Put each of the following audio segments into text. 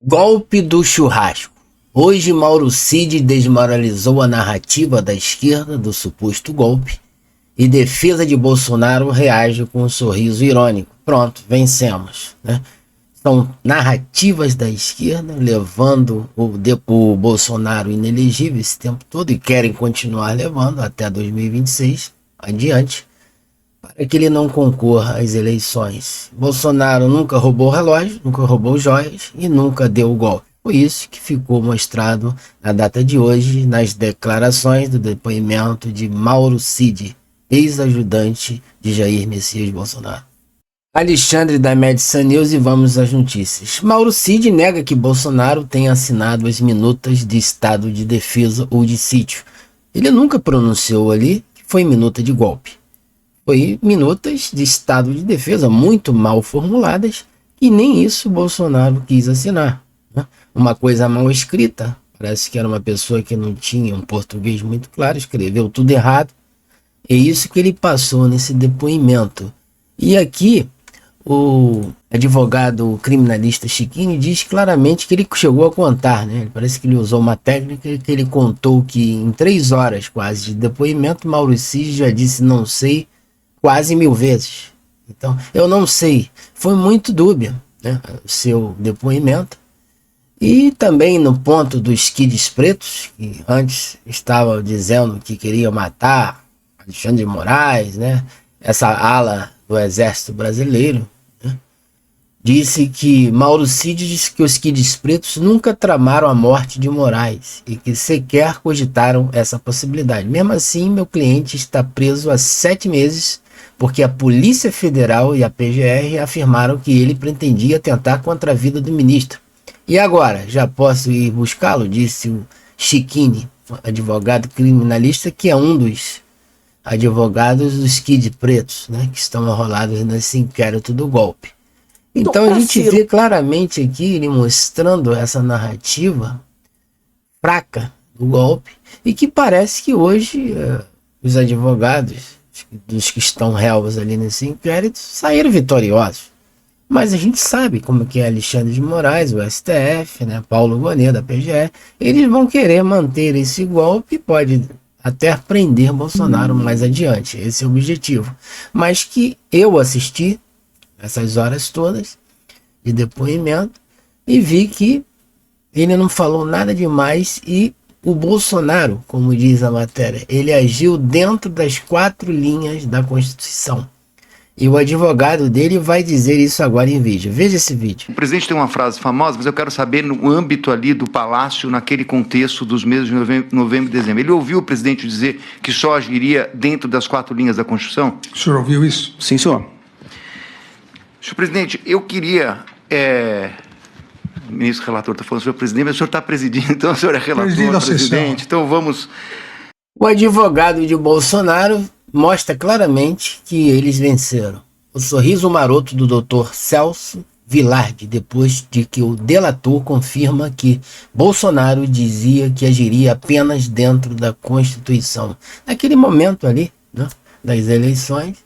Golpe do churrasco. Hoje Mauro Cid desmoralizou a narrativa da esquerda do suposto golpe e defesa de Bolsonaro reage com um sorriso irônico. Pronto, vencemos, né? São narrativas da esquerda levando o Bolsonaro inelegível esse tempo todo e querem continuar levando até 2026 adiante para que ele não concorra às eleições. Bolsonaro nunca roubou relógio, nunca roubou joias e nunca deu o golpe. Foi isso que ficou mostrado na data de hoje nas declarações do depoimento de Mauro Cid, ex-ajudante de Jair Messias Bolsonaro. Alexandre da Medicine News e vamos às notícias. Mauro Cid nega que Bolsonaro tenha assinado as minutas de estado de defesa ou de sítio. Ele nunca pronunciou ali que foi minuta de golpe. Foi minutas de estado de defesa muito mal formuladas e nem isso Bolsonaro quis assinar, né? Uma coisa mal escrita, parece que era uma pessoa que não tinha um português muito claro, escreveu tudo errado. É isso que ele passou nesse depoimento. E aqui o advogado criminalista Chiquini diz claramente que ele chegou a contar, né? Parece que ele usou uma técnica que ele contou que em 3 horas quase de depoimento, Mauro Cid já disse não sei quase 1000 vezes. Então, eu não sei. Foi muito dúbio, né, o seu depoimento. E também no ponto dos kids pretos, que antes estava dizendo que queria matar Alexandre de Moraes, né, essa ala do Exército Brasileiro, né, disse que Mauro Cid disse que os kids pretos nunca tramaram a morte de Moraes e que sequer cogitaram essa possibilidade. Mesmo assim, meu cliente está preso há 7 meses porque a Polícia Federal e a PGR afirmaram que ele pretendia atentar contra a vida do ministro. E agora, já posso ir buscá-lo? Disse o Chiquini, advogado criminalista, que é um dos advogados dos kids pretos, né, que estão enrolados nesse inquérito do golpe. Então a gente vê claramente aqui ele mostrando essa narrativa fraca do golpe e que parece que hoje os advogados dos que estão réus ali nesse inquérito saíram vitoriosos. Mas a gente sabe como que é Alexandre de Moraes, o STF, né, Paulo Gonet da PGR, eles vão querer manter esse golpe e pode até prender Bolsonaro mais adiante. Esse é o objetivo. Mas que eu assisti essas horas todas de depoimento e vi que ele não falou nada demais e o Bolsonaro, como diz a matéria, ele agiu dentro das 4 linhas da Constituição. E o advogado dele vai dizer isso agora em vídeo. Veja esse vídeo. O presidente tem uma frase famosa, mas eu quero saber no âmbito ali do Palácio, naquele contexto dos meses de novembro e dezembro. Ele ouviu o presidente dizer que só agiria dentro das 4 linhas da Constituição? O senhor ouviu isso? Sim, senhor. Senhor presidente, eu queria... O ministro relator está falando, senhor presidente, mas o senhor está presidindo, então o senhor é relator, presidente, então vamos... O advogado de Bolsonaro mostra claramente que eles venceram. O sorriso maroto do Dr. Celso Vilardi, depois de que o delator confirma que Bolsonaro dizia que agiria apenas dentro da Constituição. Naquele momento ali, né, das eleições,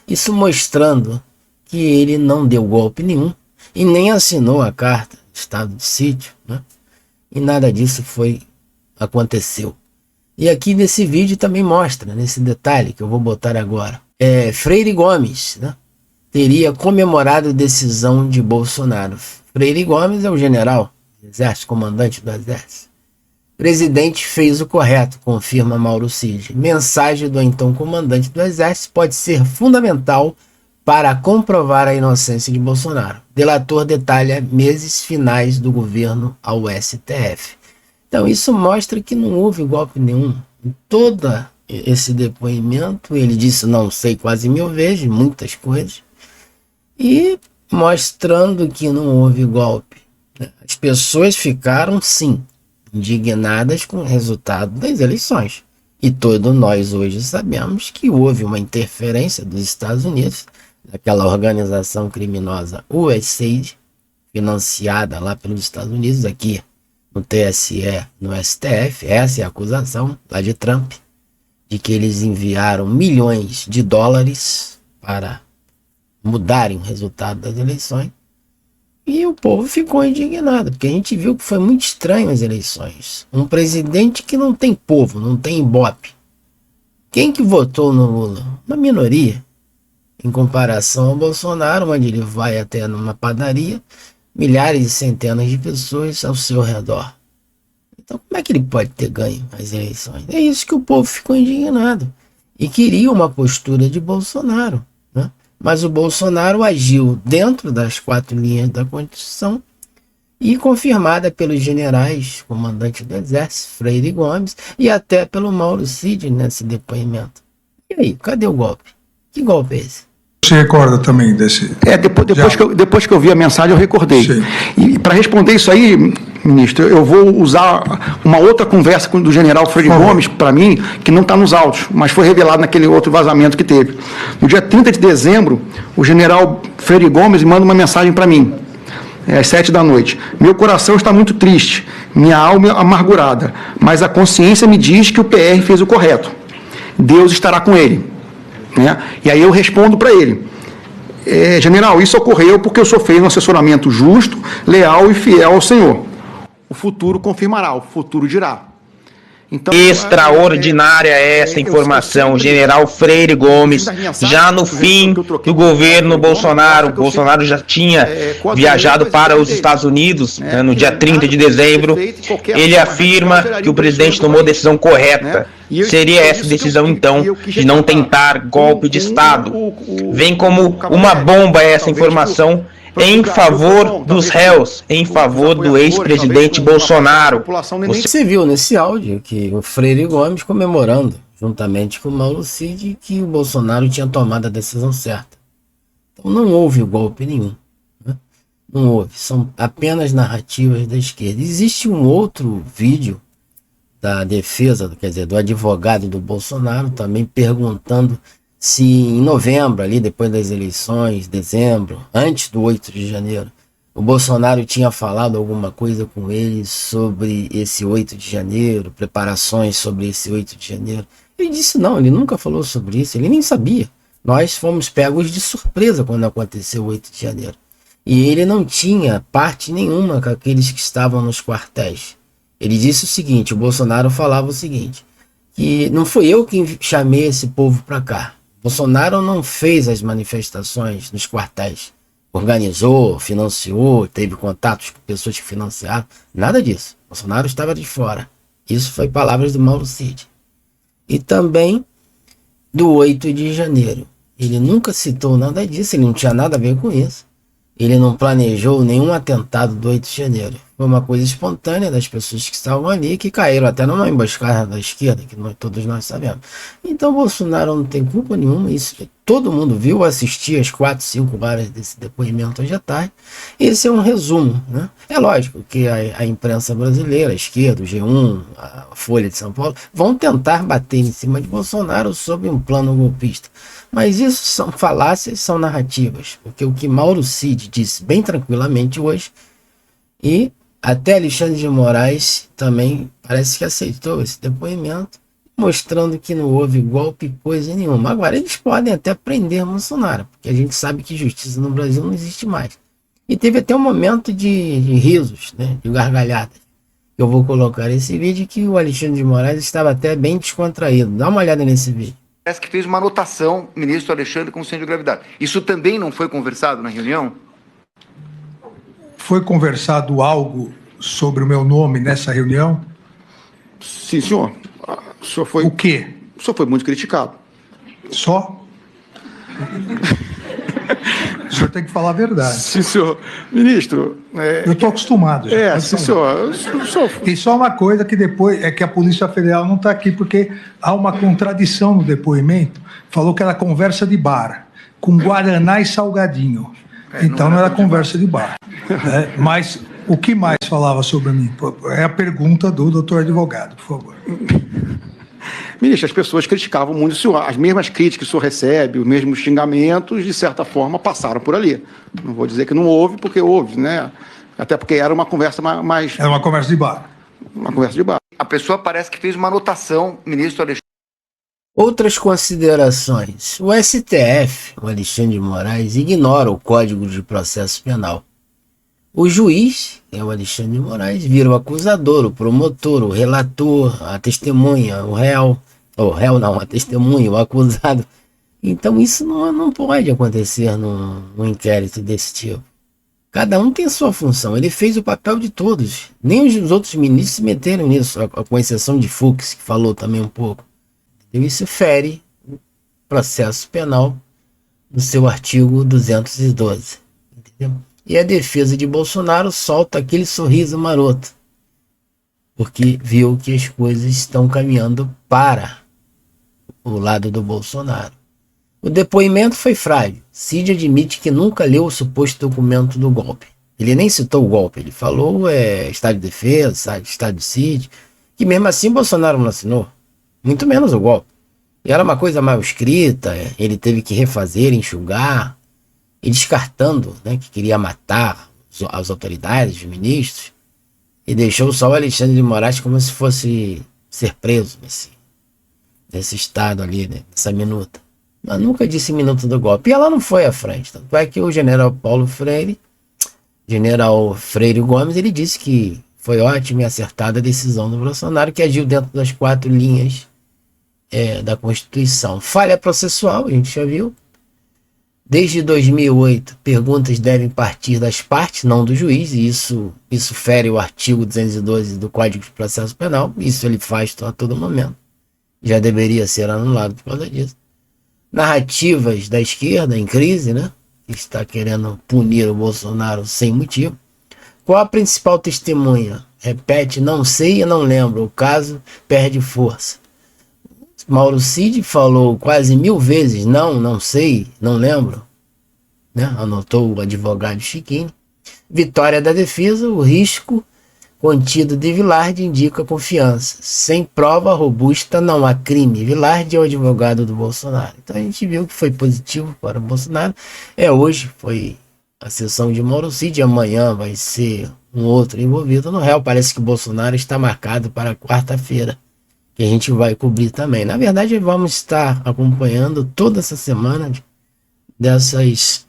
isso mostrando que ele não deu golpe nenhum e nem assinou a carta de estado de sítio, né? E nada disso aconteceu. E aqui nesse vídeo também mostra, nesse detalhe que eu vou botar agora, Freire Gomes, né, teria comemorado a decisão de Bolsonaro. Freire Gomes é o general do Exército, comandante do Exército. Presidente fez o correto, confirma Mauro Cid. Mensagem do então comandante do Exército pode ser fundamental para comprovar a inocência de Bolsonaro. Delator detalha meses finais do governo ao STF. Então isso mostra que não houve golpe nenhum. Em todo esse depoimento, ele disse não sei quase 1000 vezes, muitas coisas, e mostrando que não houve golpe. As pessoas ficaram, sim, indignadas com o resultado das eleições. E todos nós hoje sabemos que houve uma interferência dos Estados Unidos, daquela organização criminosa USAID, financiada lá pelos Estados Unidos, aqui no TSE, no STF, essa é a acusação lá de Trump, de que eles enviaram milhões de dólares para mudarem o resultado das eleições. E o povo ficou indignado, porque a gente viu que foi muito estranho as eleições. Um presidente que não tem povo, não tem ibope. Quem que votou no Lula? Uma minoria. Em comparação ao Bolsonaro, onde ele vai até numa padaria, milhares e centenas de pessoas ao seu redor. Então como é que ele pode ter ganho as eleições? É isso que o povo ficou indignado. E queria uma postura de Bolsonaro, né? Mas o Bolsonaro agiu dentro das 4 linhas da Constituição e confirmada pelos generais, comandante do Exército, Freire Gomes, e até pelo Mauro Cid nesse depoimento. E aí, cadê o golpe? Que golpe é esse? Você recorda também desse... Depois que eu vi a mensagem, eu recordei. Sim. E para responder isso aí, ministro, eu vou usar uma outra conversa do general Freire Gomes, para mim, que não está nos autos, mas foi revelado naquele outro vazamento que teve. No dia 30 de dezembro, o general Freire Gomes manda uma mensagem para mim, às 7 da noite. Meu coração está muito triste, minha alma amargurada, mas a consciência me diz que o PR fez o correto. Deus estará com ele. Né? E aí eu respondo para ele, general, isso ocorreu porque o senhor fez um assessoramento justo, leal e fiel ao Senhor. O futuro confirmará, o futuro dirá. Então, extraordinária essa informação, general Freire Gomes, já no fim do governo Bolsonaro. Bolsonaro já tinha viajado para os Estados Unidos no dia 30 de dezembro. Ele afirma que o presidente tomou a decisão correta. Seria essa decisão, então, de não tentar golpe de Estado. Vem como uma bomba essa informação em favor dos réus, em favor do ex-presidente Bolsonaro. Você viu nesse áudio que o Freire Gomes comemorando, juntamente com o Mauro Cid, que o Bolsonaro tinha tomado a decisão certa. Então não houve golpe nenhum. Né? Não houve. São apenas narrativas da esquerda. Existe um outro vídeo da defesa, quer dizer, do advogado do Bolsonaro, também perguntando se em novembro, ali depois das eleições, dezembro, antes do 8 de janeiro, o Bolsonaro tinha falado alguma coisa com ele sobre esse 8 de janeiro, preparações sobre esse 8 de janeiro. Ele disse não, ele nunca falou sobre isso, ele nem sabia. Nós fomos pegos de surpresa quando aconteceu o 8 de janeiro. E ele não tinha parte nenhuma com aqueles que estavam nos quartéis. Ele disse o seguinte, o Bolsonaro falava o seguinte, que não fui eu quem chamei esse povo para cá. Bolsonaro não fez as manifestações nos quartéis, organizou, financiou, teve contatos com pessoas que financiaram, nada disso. Bolsonaro estava de fora. Isso foi palavras do Mauro Cid. E também do 8 de janeiro. Ele nunca citou nada disso, ele não tinha nada a ver com isso. Ele não planejou nenhum atentado do 8 de janeiro. Foi uma coisa espontânea das pessoas que estavam ali, que caíram até numa emboscada da esquerda, que todos nós sabemos. Então Bolsonaro não tem culpa nenhuma, isso todo mundo viu, assistir as 4, 5 horas desse depoimento hoje à tarde. Esse é um resumo, né? É lógico que a imprensa brasileira, a esquerda, o G1, a Folha de São Paulo, vão tentar bater em cima de Bolsonaro sob um plano golpista. Mas isso são falácias, são narrativas, porque o que Mauro Cid disse bem tranquilamente hoje, e até Alexandre de Moraes também parece que aceitou esse depoimento, mostrando que não houve golpe coisa nenhuma. Agora eles podem até prender Bolsonaro, porque a gente sabe que justiça no Brasil não existe mais. E teve até um momento de risos, né, de gargalhadas. Eu vou colocar esse vídeo que o Alexandre de Moraes estava até bem descontraído. Dá uma olhada nesse vídeo. Parece que fez uma anotação, ministro Alexandre, com centro de gravidade. Isso também não foi conversado na reunião? Foi conversado algo sobre o meu nome nessa reunião? Sim, senhor. O senhor foi... O quê? O senhor foi muito criticado. Só? O senhor tem que falar a verdade. Sim, senhor. Ministro... Eu estou acostumado. Sim, senhor. E só uma coisa que depois é que a Polícia Federal não está aqui, porque há uma contradição no depoimento. Falou que era conversa de bar, com guaraná e salgadinho. Então não era conversa de bar. Mas o que mais falava sobre mim? É a pergunta do doutor advogado, por favor. Ministro, as pessoas criticavam muito o senhor. As mesmas críticas que o senhor recebe, os mesmos xingamentos, de certa forma, passaram por ali. Não vou dizer que não houve, porque houve, né? Até porque era uma conversa mais... Era uma conversa de bar. Uma conversa de bar. A pessoa parece que fez uma anotação, ministro Alexandre. Outras considerações. O STF, o Alexandre de Moraes, ignora o Código de Processo Penal. O juiz, que é o Alexandre de Moraes, vira o acusador, o promotor, o relator, a testemunha, o réu não, a testemunha, o acusado. Então isso não pode acontecer num inquérito desse tipo. Cada um tem a sua função, ele fez o papel de todos. Nem os outros ministros se meteram nisso, com exceção de Fux, que falou também um pouco. Então isso fere o processo penal no seu artigo 212. Entendeu? E a defesa de Bolsonaro solta aquele sorriso maroto, porque viu que as coisas estão caminhando para o lado do Bolsonaro. O depoimento foi frágil. Cid admite que nunca leu o suposto documento do golpe. Ele nem citou o golpe, ele falou estado de defesa, estado de sítio, que mesmo assim Bolsonaro não assinou, muito menos o golpe. E era uma coisa mal escrita, ele teve que refazer, enxugar, e descartando, né, que queria matar as autoridades, os ministros, e deixou só o Alexandre de Moraes como se fosse ser preso nesse estado ali, né, nessa minuta. Mas nunca disse minuto do golpe. E ela não foi à frente. Tanto é que o general Freire Gomes, ele disse que foi ótima e acertada a decisão do Bolsonaro, que agiu dentro das 4 linhas da Constituição. Falha processual, a gente já viu. Desde 2008, perguntas devem partir das partes, não do juiz, e isso fere o artigo 212 do Código de Processo Penal. Isso ele faz a todo momento. Já deveria ser anulado por causa disso. Narrativas da esquerda em crise, né? Que está querendo punir o Bolsonaro sem motivo. Qual a principal testemunha? Repete, não sei e não lembro. O caso perde força. Mauro Cid falou quase 1000 vezes, não sei, não lembro. Né? Anotou o advogado Chiquinho. Vitória da defesa, o risco contido de Vilarde indica confiança. Sem prova robusta não há crime. Vilarde é o advogado do Bolsonaro. Então a gente viu que foi positivo para o Bolsonaro. Hoje foi a sessão de Mauro Cid, amanhã vai ser um outro envolvido no réu. Parece que o Bolsonaro está marcado para quarta-feira, que a gente vai cobrir também. Na verdade, vamos estar acompanhando toda essa semana desses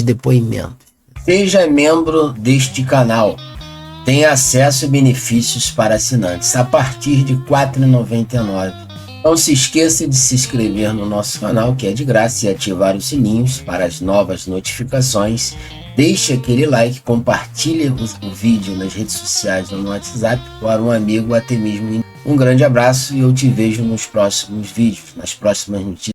depoimentos. Seja membro deste canal. Tem acesso a benefícios para assinantes a partir de R$ 4,99. Não se esqueça de se inscrever no nosso canal, que é de graça, e ativar os sininhos para as novas notificações. Deixe aquele like, compartilhe o vídeo nas redes sociais ou no WhatsApp para um amigo, até mesmo. Um grande abraço e eu te vejo nos próximos vídeos, nas próximas notícias.